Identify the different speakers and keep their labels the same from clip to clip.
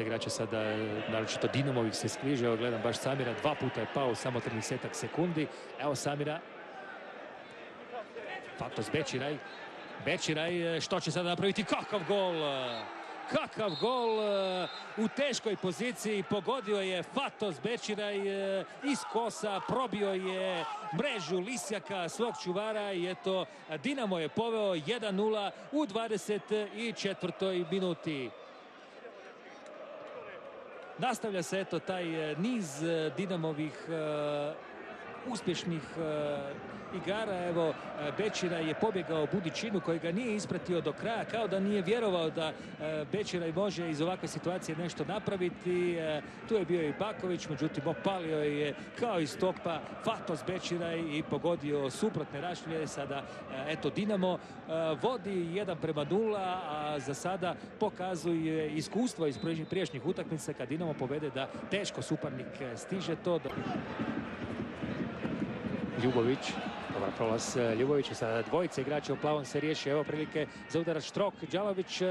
Speaker 1: Igrača sada, naročito Dinamovih se skliže. Evo gledam baš Samira, 2 puta je pao, samo 30 sekundi. Evo Samira. Fatos Bećiraj. Bećiraj, što će sada napraviti? Kakav gol! Kakav gol u teškoj poziciji. Pogodio je Fatos Bećiraj iz kosa, probio je mrežu Lisjaka, svog čuvara, i eto, Dinamo je poveo 1:0 u 24. minuti. Nastavlja se eto taj niz Dinamovih uspješnih igara. Evo, Bećiraj je pobjegao Budićinu koji ga nije ispratio do kraja, kao da nije vjerovao da Bećiraj može iz ovakve situacije nešto napraviti. Tu je bio i Baković, međutim opalio je kao iz topa Fatos Bećiraj i pogodio suprotne rašlje. Sada eto Dinamo vodi 1:0, a za sada pokazuje iskustvo iz prijašnjih utakmica kad Dinamo povede da teško suparnik stiže to do... Ljubović, dobar prolaz Ljubovića, sada dvojice igrača u plavom se riješi. Evo prilike za udarac Štrok, Đalović,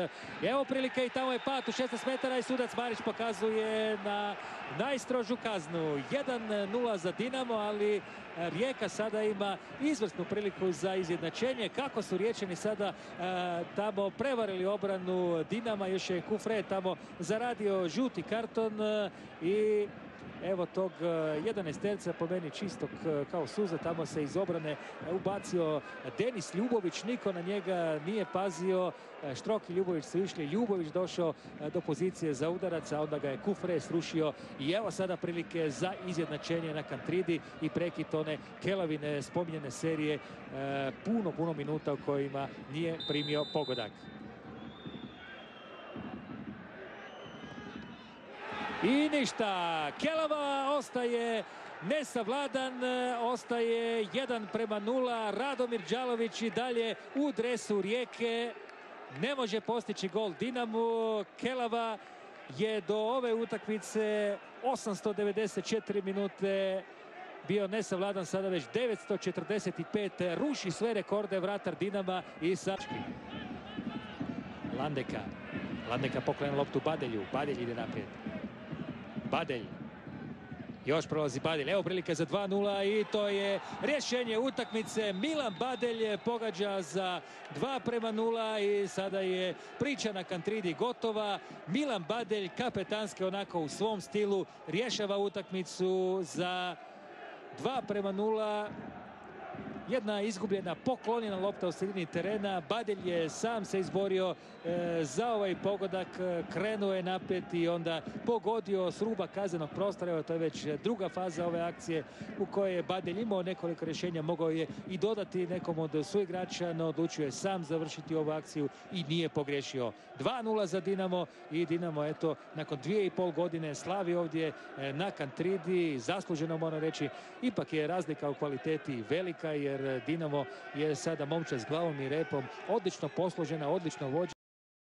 Speaker 1: evo prilike i tamo je pad u 16 metara i sudac Marić pokazuje na najstrožu kaznu. 1:0 za Dinamo, ali Rijeka sada ima izvrsnu priliku za izjednačenje. Kako su Riječani sada tamo prevarili obranu Dinama, još je Kufre tamo zaradio žuti karton i evo tog 11-terca, po meni čistog kao suza, tamo se iz obrane ubacio Denis Ljubović, niko na njega nije pazio. Štrok i Ljubović su išli, Ljubović došao do pozicije za udarac, a onda ga je Kufre srušio i evo sada prilike za izjednačenje na Kantridi i prekid one Kelavine spominjene serije, puno minuta u kojima nije primio pogodak. I ništa, Kelava ostaje nesavladan, ostaje 1:0. Radomir Đalović i dalje u dresu Rijeke ne može postići gol Dinamu. Kelava je do ove utakmice 894 minute bio nesavladan, sada već 945, ruši sve rekorde vratar Dinama i Sački. Landeka poklanja loptu Badelju, Badelj ide naprijed. Badelj, još prolazi Badelj, evo prilike za 2:0 i to je rješenje utakmice. Milan Badelj pogađa za 2:0 i sada je priča na Kantridi gotova. Milan Badelj kapetanski onako u svom stilu rješava utakmicu za 2:0. Jedna izgubljena, poklonjena lopta u sredini terena. Badelj je sam se izborio za ovaj pogodak, krenuo je napet i onda pogodio s ruba kaznenog prostora. Evo, to je već druga faza ove akcije u kojoj je Badelj imao nekoliko rješenja, mogao je i dodati nekom od suigrača, no odlučio je sam završiti ovu akciju i nije pogriješio. 2:0 za Dinamo i Dinamo eto nakon 2,5 godine slavi ovdje na Kantridi. Zasluženo moram reći, ipak je razlika u kvaliteti velika jer Dinamo je sada momčad s glavom i repom, odlično posložena, odlično vođena.